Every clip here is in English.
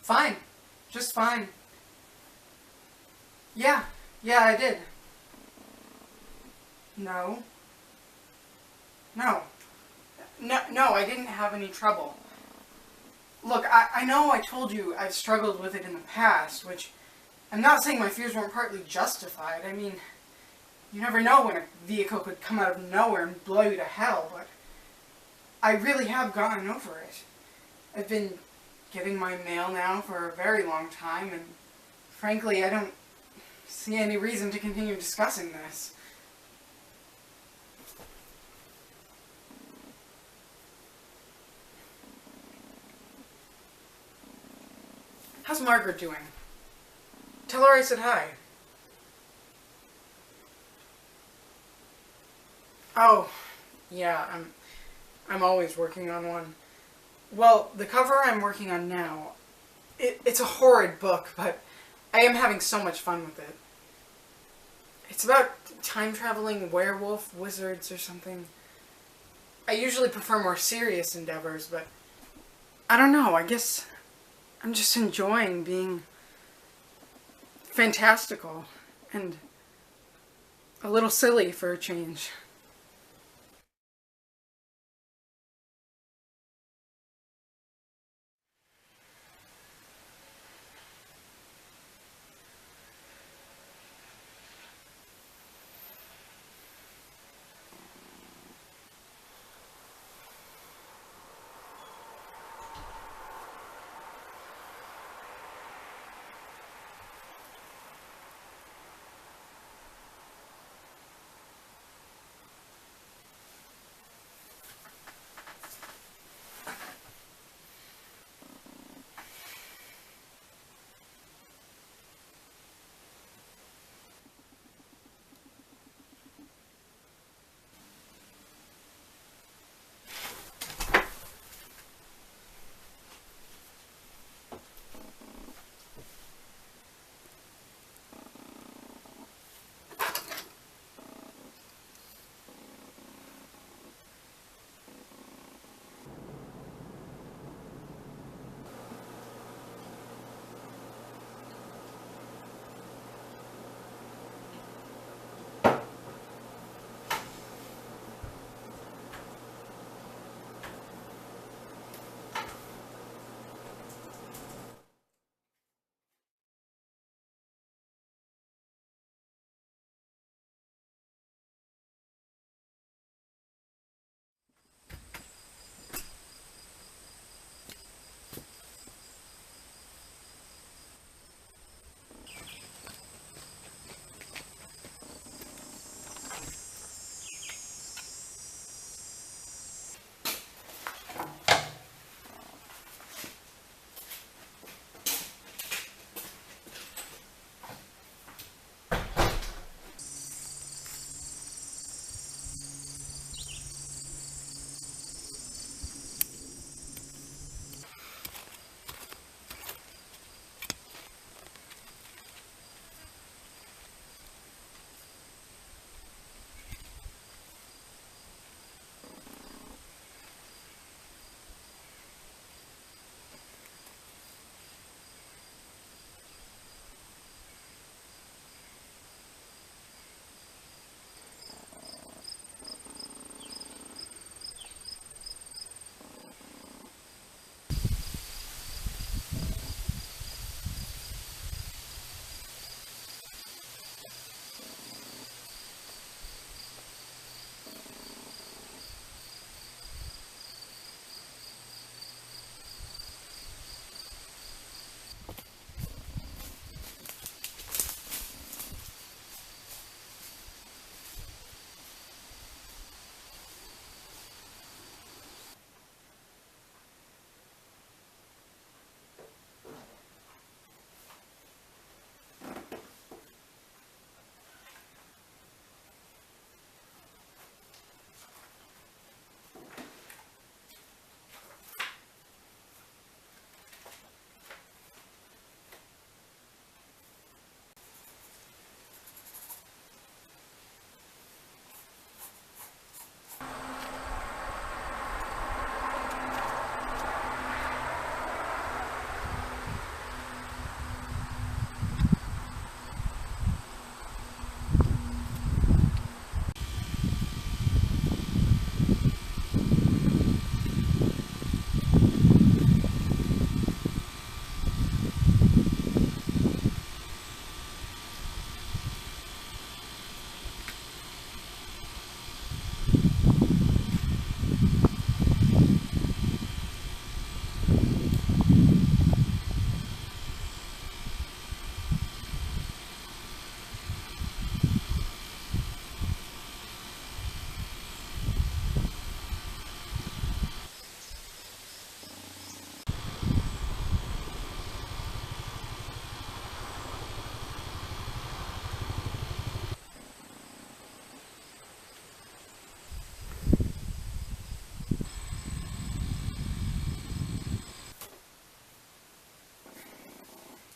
Fine. Just fine. Yeah. Yeah, I did. No. No. No, I didn't have any trouble. Look, I know I told you I've struggled with it in the past, which I'm not saying my fears weren't partly justified. I mean, you never know when a vehicle could come out of nowhere and blow you to hell, but I really have gotten over it. I've been getting my mail now for a very long time, and frankly, I don't see any reason to continue discussing this. How's Margaret doing? Tell her I said hi. Oh, yeah, I'm always working on one. Well, the cover I'm working on now, it's a horrid book, but I am having so much fun with it. It's about time-traveling werewolf wizards or something. I usually prefer more serious endeavors, but I don't know, I guess I'm just enjoying being fantastical and a little silly for a change.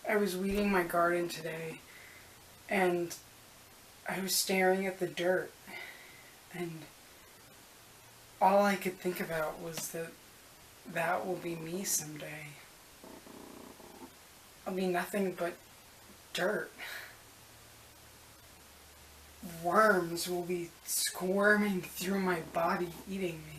I was weeding my garden today, and I was staring at the dirt, and all I could think about was that that will be me someday. I'll be nothing but dirt. Worms will be squirming through my body, eating me.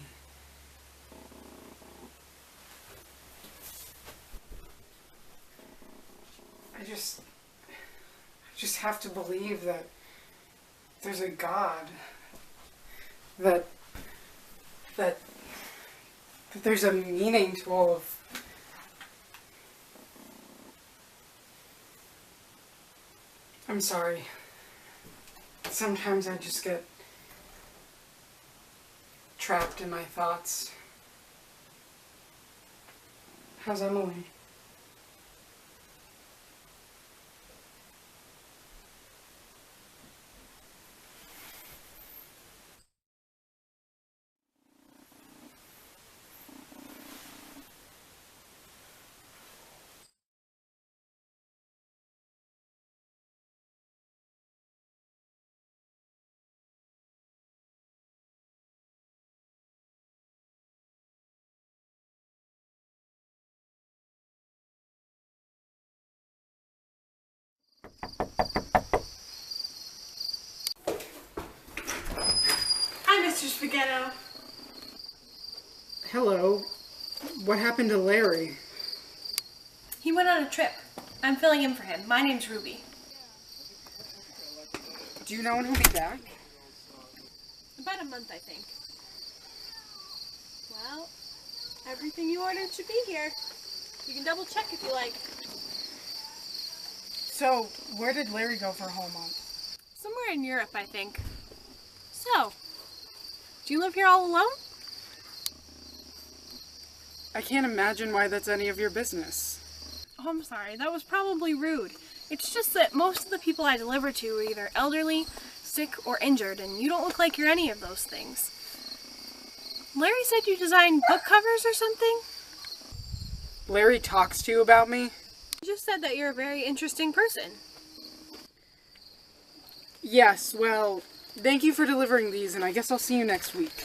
I just have to believe that there's a God, that there's a meaning to all of. I'm sorry. Sometimes I just get trapped in my thoughts. How's Emily? Hi, Mr. Spaghetto. Hello. What happened to Larry? He went on a trip. I'm filling in for him. My name's Ruby. Do you know when he'll be back? About a month, I think. Well, everything you ordered should be here. You can double check if you like. So, where did Larry go for a whole month? Somewhere in Europe, I think. So, do you live here all alone? I can't imagine why that's any of your business. Oh, I'm sorry. That was probably rude. It's just that most of the people I deliver to are either elderly, sick, or injured, and you don't look like you're any of those things. Larry said you designed book covers or something? Larry talks to you about me? He just said that you're a very interesting person. Yes, well, thank you for delivering these, and I guess I'll see you next week.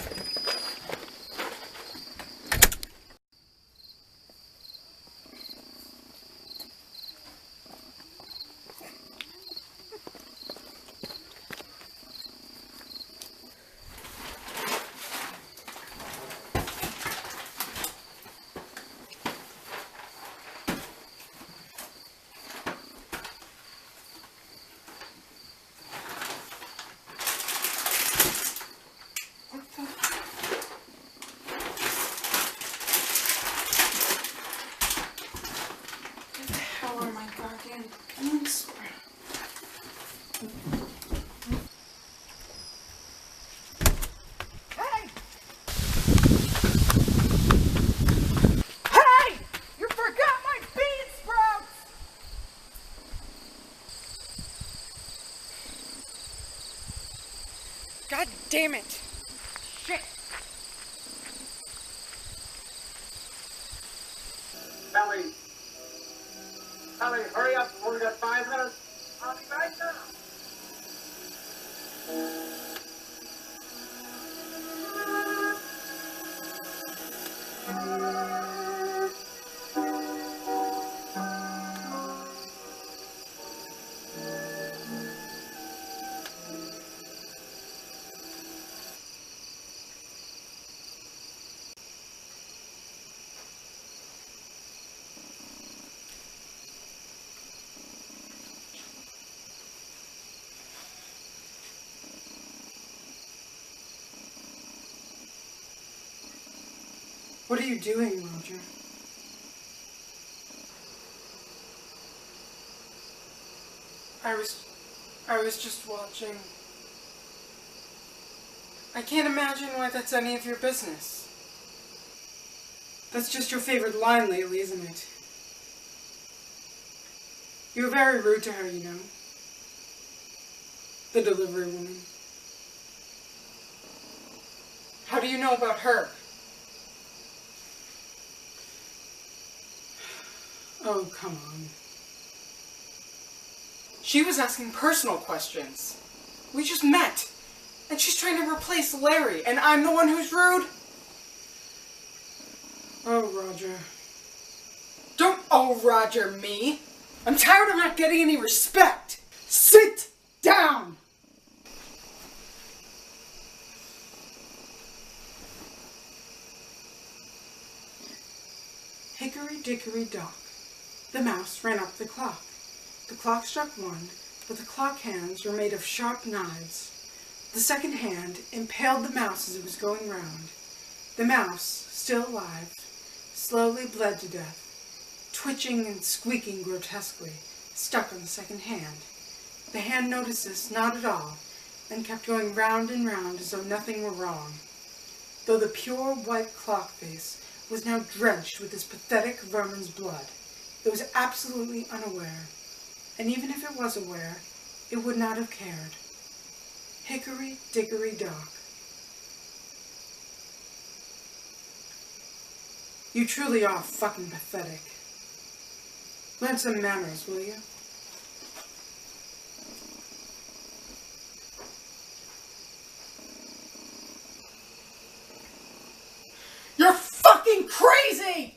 God damn it! Shit! Ellie! Ellie, hurry up! We've got 5 minutes. I'll be right now. What are you doing, Roger? I was just watching. I can't imagine why that's any of your business. That's just your favorite line lately, isn't it? You were very rude to her, you know. The delivery woman. How do you know about her? Oh, come on. She was asking personal questions. We just met. And she's trying to replace Larry, and I'm the one who's rude? Oh, Roger. Don't oh, Roger me. I'm tired of not getting any respect. Sit down. Hickory dickory dock. The mouse ran up the clock. The clock struck 1, but the clock hands were made of sharp knives. The second hand impaled the mouse as it was going round. The mouse, still alive, slowly bled to death, twitching and squeaking grotesquely, stuck on the second hand. The hand noticed this not at all, and kept going round and round as though nothing were wrong, though the pure white clock face was now drenched with this pathetic vermin's blood. It was absolutely unaware, and even if it was aware, it would not have cared. Hickory dickory dock. You truly are fucking pathetic. Learn some manners, will you? You're fucking crazy!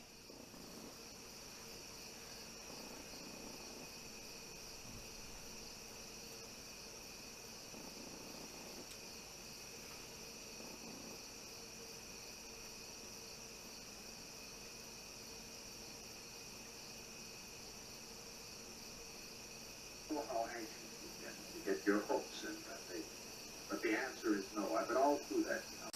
How anxious you've been to get your hopes in, but the answer is no. I've been all through that now.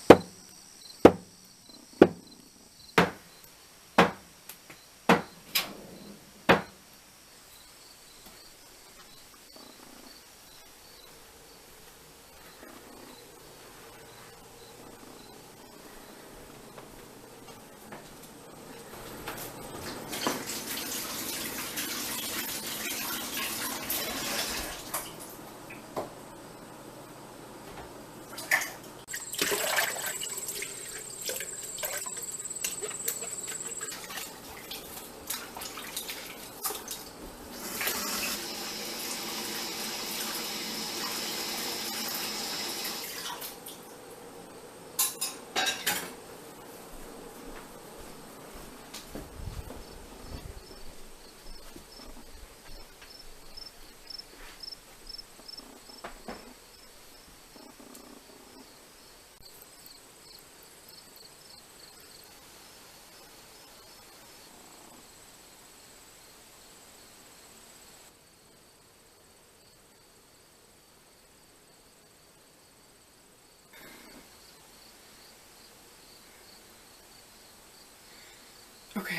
Okay.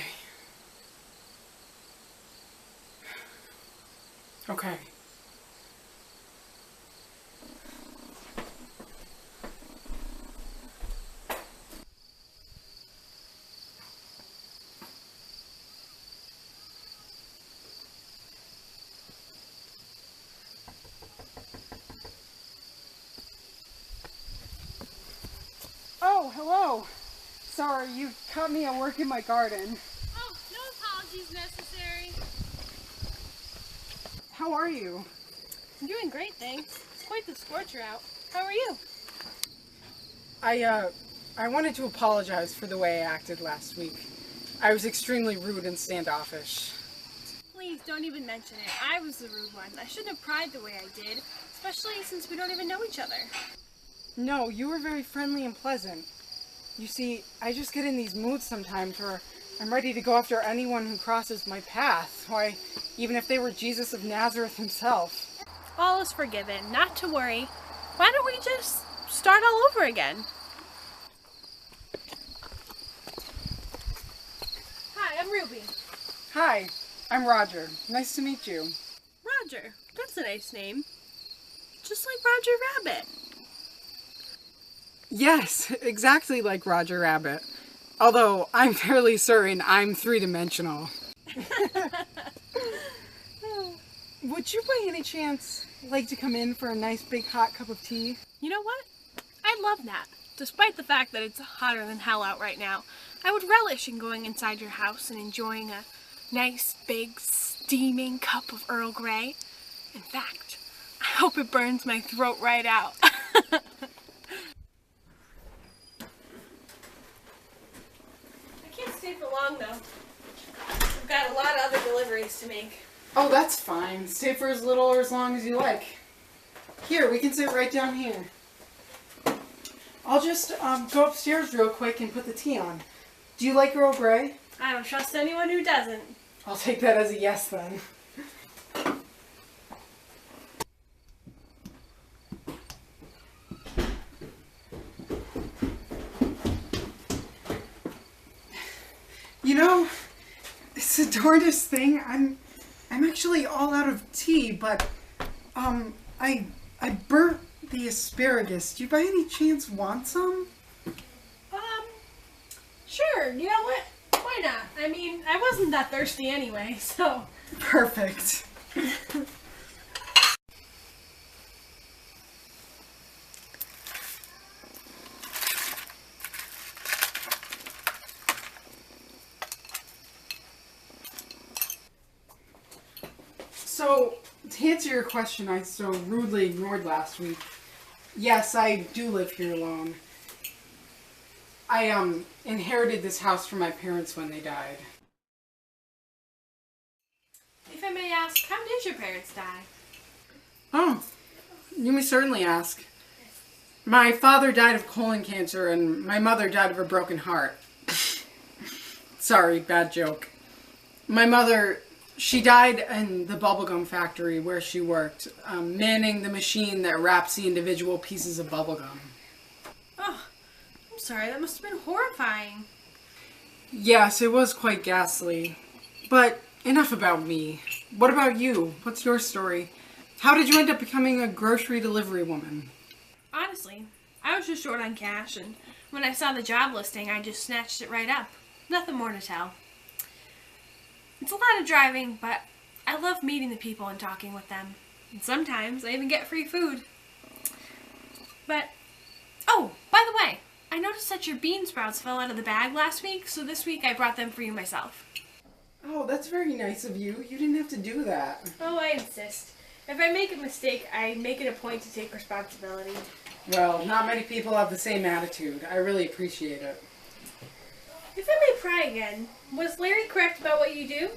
Okay. Oh, hello. Sorry, you caught me at work in my garden. Oh, no apologies necessary. How are you? I'm doing great, thanks. It's quite the scorcher out. How are you? I wanted to apologize for the way I acted last week. I was extremely rude and standoffish. Please don't even mention it. I was the rude one. I shouldn't have cried the way I did, especially since we don't even know each other. No, you were very friendly and pleasant. You see, I just get in these moods sometimes where I'm ready to go after anyone who crosses my path. Why, even if they were Jesus of Nazareth himself. All is forgiven. Not to worry. Why don't we just start all over again? Hi, I'm Ruby. Hi, I'm Roger. Nice to meet you. Roger. That's a nice name. Just like Roger Rabbit. Yes, exactly like Roger Rabbit. Although I'm fairly certain I'm three-dimensional. Would you by any chance like to come in for a nice big hot cup of tea? You know what? I'd love that. Despite the fact that it's hotter than hell out right now, I would relish in going inside your house and enjoying a nice big steaming cup of Earl Grey. In fact, I hope it burns my throat right out. I can't stay for long though. I've got a lot of other deliveries to make. Oh, that's fine. Stay for as little or as long as you like. Here, we can sit right down here. I'll just go upstairs real quick and put the tea on. Do you like Earl Grey? I don't trust anyone who doesn't. I'll take that as a yes then. You know, it's the darndest thing. I'm actually all out of tea, but I burnt the asparagus. Do you by any chance want some? Sure. You know what? Why not? I mean, I wasn't that thirsty anyway, so. Perfect. So, to answer your question I so rudely ignored last week, yes, I do live here alone. I inherited this house from my parents when they died. If I may ask, how did your parents die? Oh, you may certainly ask. My father died of colon cancer and my mother died of a broken heart. Sorry, bad joke. My mother, she died in the bubblegum factory where she worked, manning the machine that wraps the individual pieces of bubblegum. Oh, I'm sorry, that must have been horrifying. Yes, it was quite ghastly. But enough about me. What about you? What's your story? How did you end up becoming a grocery delivery woman? Honestly, I was just short on cash, and when I saw the job listing, I just snatched it right up. Nothing more to tell. It's a lot of driving, but I love meeting the people and talking with them. And sometimes I even get free food. But, oh, by the way, I noticed that your bean sprouts fell out of the bag last week, so this week I brought them for you myself. Oh, that's very nice of you. You didn't have to do that. Oh, I insist. If I make a mistake, I make it a point to take responsibility. Well, not many people have the same attitude. I really appreciate it. If I may pry again, was Larry correct about what you do?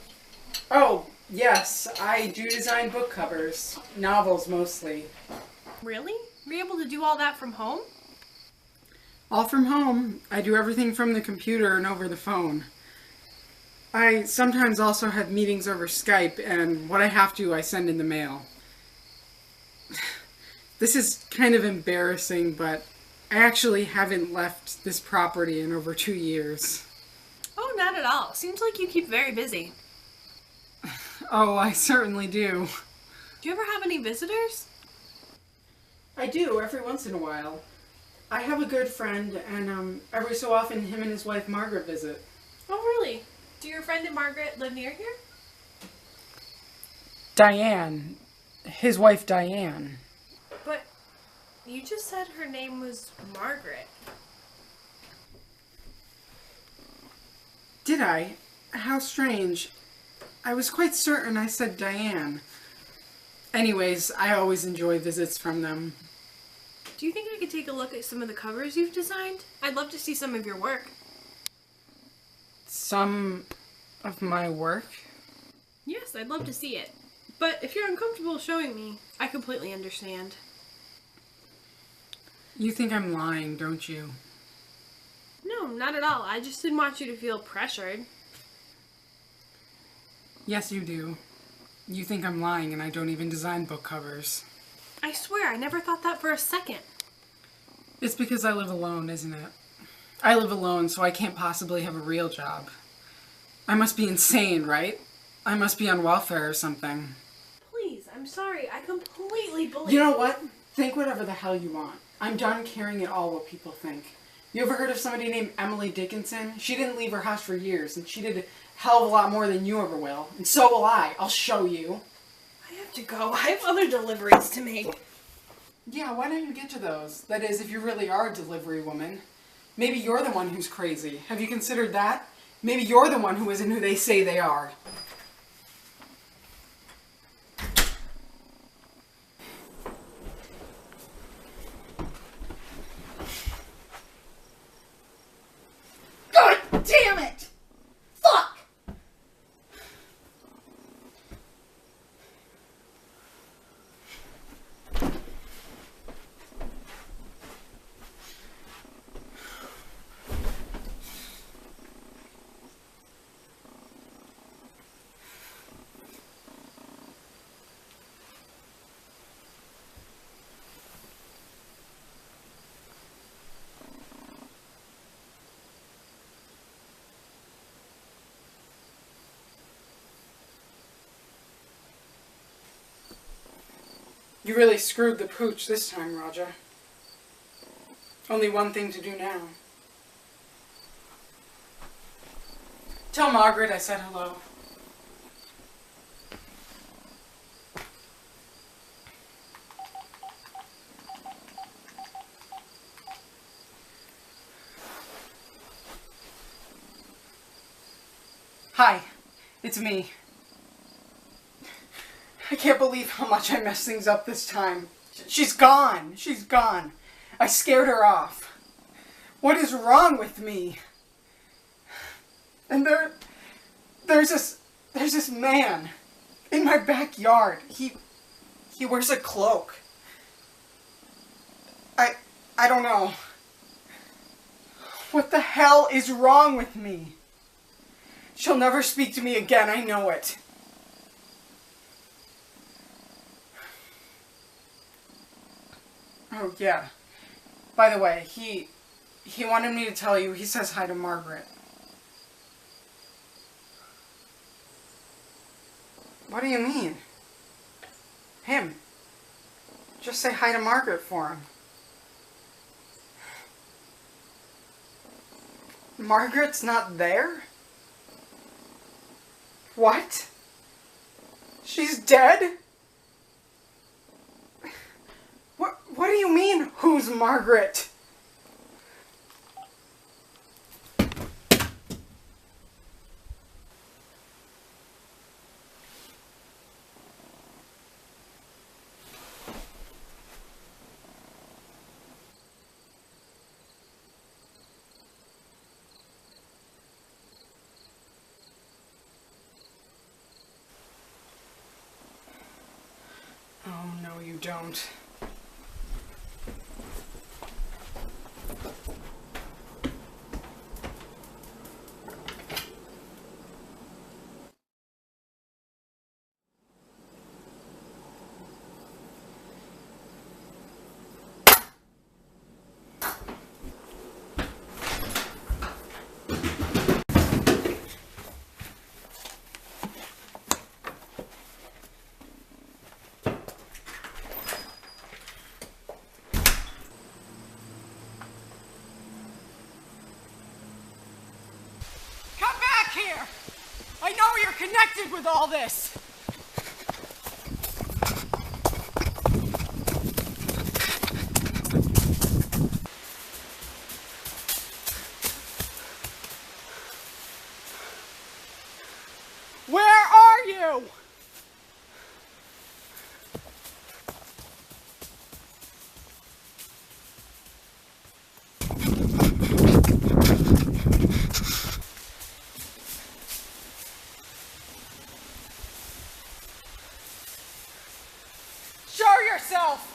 Oh, yes. I do design book covers. Novels, mostly. Really? Were you able to do all that from home? All from home. I do everything from the computer and over the phone. I sometimes also have meetings over Skype, and what I have to, I send in the mail. This is kind of embarrassing, but I actually haven't left this property in over 2 years. Oh, not at all. Seems like you keep very busy. Oh, I certainly do. Do you ever have any visitors? I do, every once in a while. I have a good friend, and every so often him and his wife Margaret visit. Oh, really? Do your friend and Margaret live near here? Diane. His wife Diane. But you just said her name was Margaret. Did I? How strange. I was quite certain I said Diane. Anyways, I always enjoy visits from them. Do you think I could take a look at some of the covers you've designed? I'd love to see some of your work. Some of my work? Yes, I'd love to see it. But if you're uncomfortable showing me, I completely understand. You think I'm lying, don't you? No, not at all. I just didn't want you to feel pressured. Yes, you do. You think I'm lying and I don't even design book covers. I swear, I never thought that for a second. It's because I live alone, isn't it? I live alone, so I can't possibly have a real job. I must be insane, right? I must be on welfare or something. Please, I'm sorry. I completely believe... You know what? Think whatever the hell you want. I'm done caring at all what people think. You ever heard of somebody named Emily Dickinson? She didn't leave her house for years, and she did a hell of a lot more than you ever will. And so will I. I'll show you. I have to go. I have other deliveries to make. Yeah, why don't you get to those? That is, if you really are a delivery woman. Maybe you're the one who's crazy. Have you considered that? Maybe you're the one who isn't who they say they are. You really screwed the pooch this time, Roger. Only one thing to do now. Tell Margaret I said hello. Hi, it's me. I can't believe how much I messed things up this time. She's gone. She's gone. I scared her off. What is wrong with me? And there's this man in my backyard. He wears a cloak. I don't know. What the hell is wrong with me? She'll never speak to me again, I know it. Oh, yeah. By the way, he wanted me to tell you he says hi to Margaret. What do you mean? Him. Just say hi to Margaret for him. Margaret's not there? What? She's dead? What do you mean, who's Margaret? Oh, no, you don't. Here! I know you're connected with all this! Where are you? Show yourself!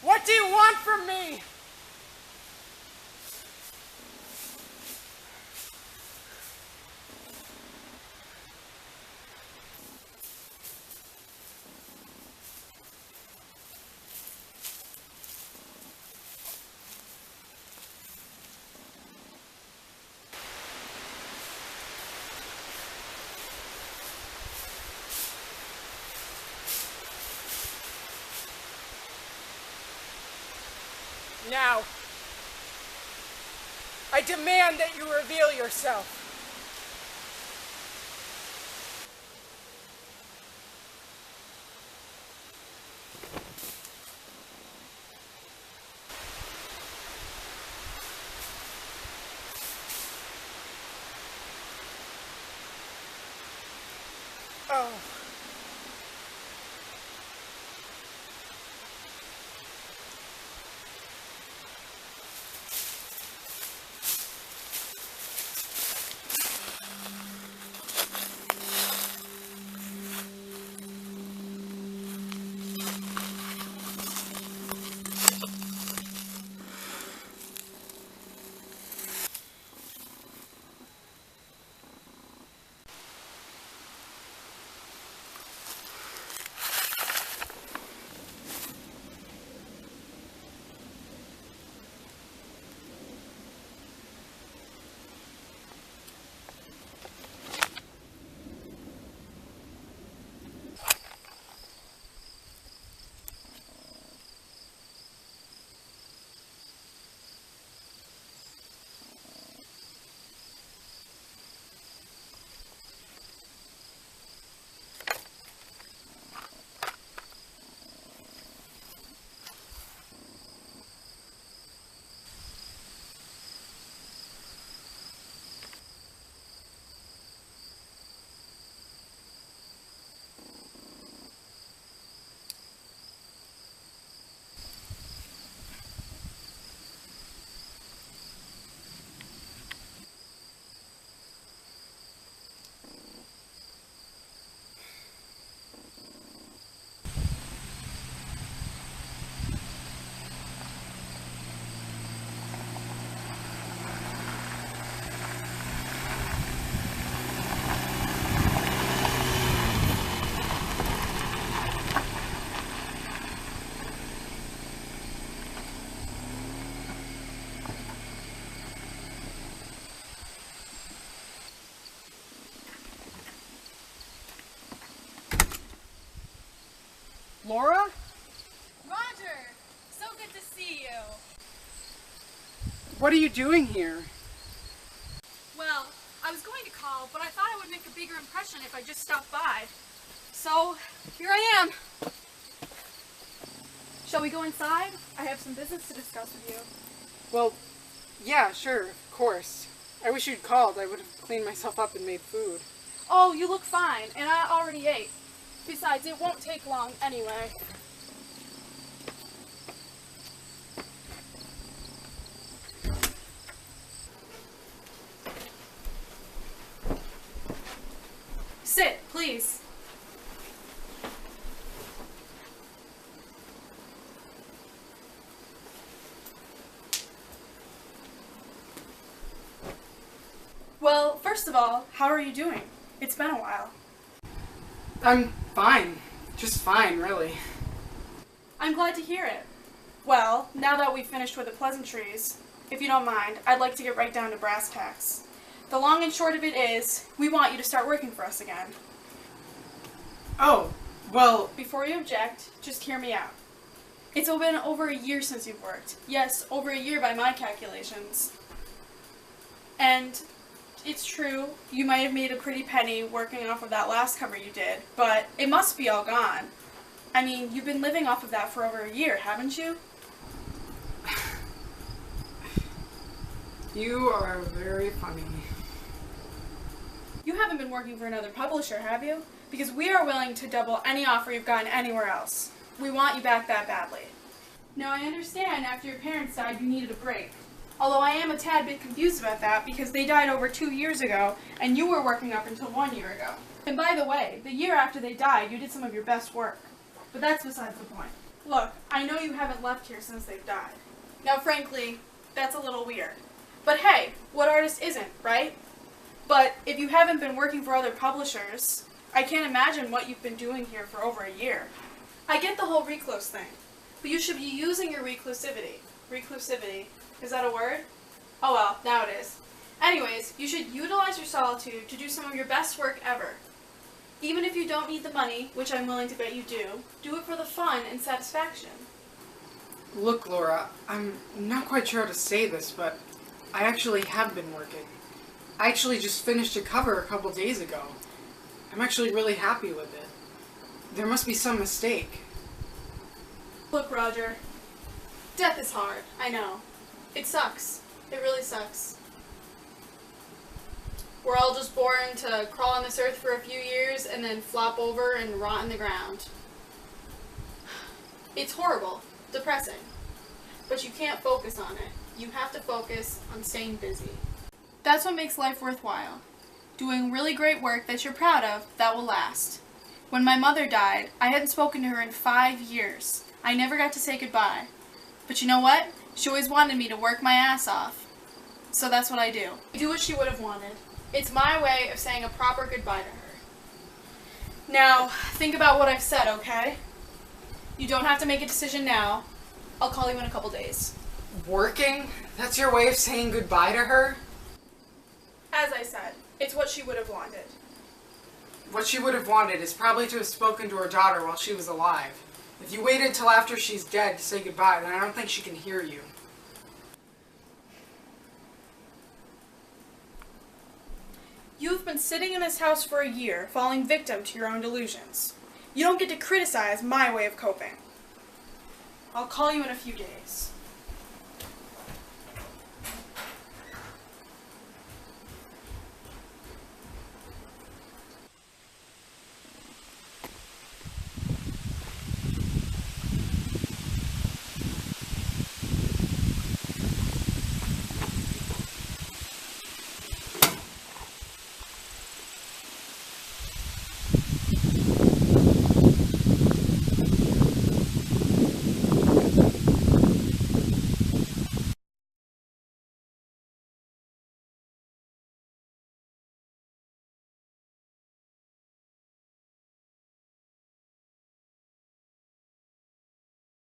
What do you want from me? Now, I demand that you reveal yourself. Oh. Laura? Roger! So good to see you. What are you doing here? Well, I was going to call, but I thought I would make a bigger impression if I just stopped by. So, here I am. Shall we go inside? I have some business to discuss with you. Well, yeah, sure, of course. I wish you'd called. I would have cleaned myself up and made food. Oh, you look fine, and I already ate. Besides, it won't take long anyway. Sit, please. Well, first of all, how are you doing? It's been a while. I'm fine. Just fine, really. I'm glad to hear it. Well, now that we've finished with the pleasantries, if you don't mind, I'd like to get right down to brass tacks. The long and short of it is, we want you to start working for us again. Oh, well, Before you object, just hear me out. It's been over a year since you've worked. Yes, over a year by my calculations. And it's true, you might have made a pretty penny working off of that last cover you did, but it must be all gone. I mean, you've been living off of that for over a year, haven't you? you are very funny. You haven't been working for another publisher, have you? Because we are willing to double any offer you've gotten anywhere else. We want you back that badly. Now, I understand after your parents died, you needed a break. Although I am a tad bit confused about that because they died over 2 years ago and you were working up until 1 year ago. And by the way, the year after they died, you did some of your best work. But that's besides the point. Look, I know you haven't left here since they've died. Now, frankly, that's a little weird. But hey, what artist isn't, right? But if you haven't been working for other publishers, I can't imagine what you've been doing here for over a year. I get the whole recluse thing, but you should be using your reclusivity. Reclusivity, is that a word? Oh well, now it is. Anyways, you should utilize your solitude to do some of your best work ever. Even if you don't need the money, which I'm willing to bet you do it for the fun and satisfaction. Look, Laura, I'm not quite sure how to say this, but I actually have been working. I actually just finished a cover a couple days ago. I'm actually really happy with it. There must be some mistake. Look, Roger, death is hard, I know. It sucks. It really sucks. We're all just born to crawl on this earth for a few years and then flop over and rot in the ground. It's horrible, depressing, but you can't focus on it. You have to focus on staying busy. That's what makes life worthwhile. Doing really great work that you're proud of that will last. When my mother died, I hadn't spoken to her in 5 years. I never got to say goodbye. But you know what? She always wanted me to work my ass off. So that's what I do. I do what she would have wanted. It's my way of saying a proper goodbye to her. Now, think about what I've said, okay? You don't have to make a decision now. I'll call you in a couple days. Working? That's your way of saying goodbye to her? As I said, it's what she would have wanted. What she would have wanted is probably to have spoken to her daughter while she was alive. If you waited till after she's dead to say goodbye, then I don't think she can hear you. You've been sitting in this house for a year, falling victim to your own delusions. You don't get to criticize my way of coping. I'll call you in a few days.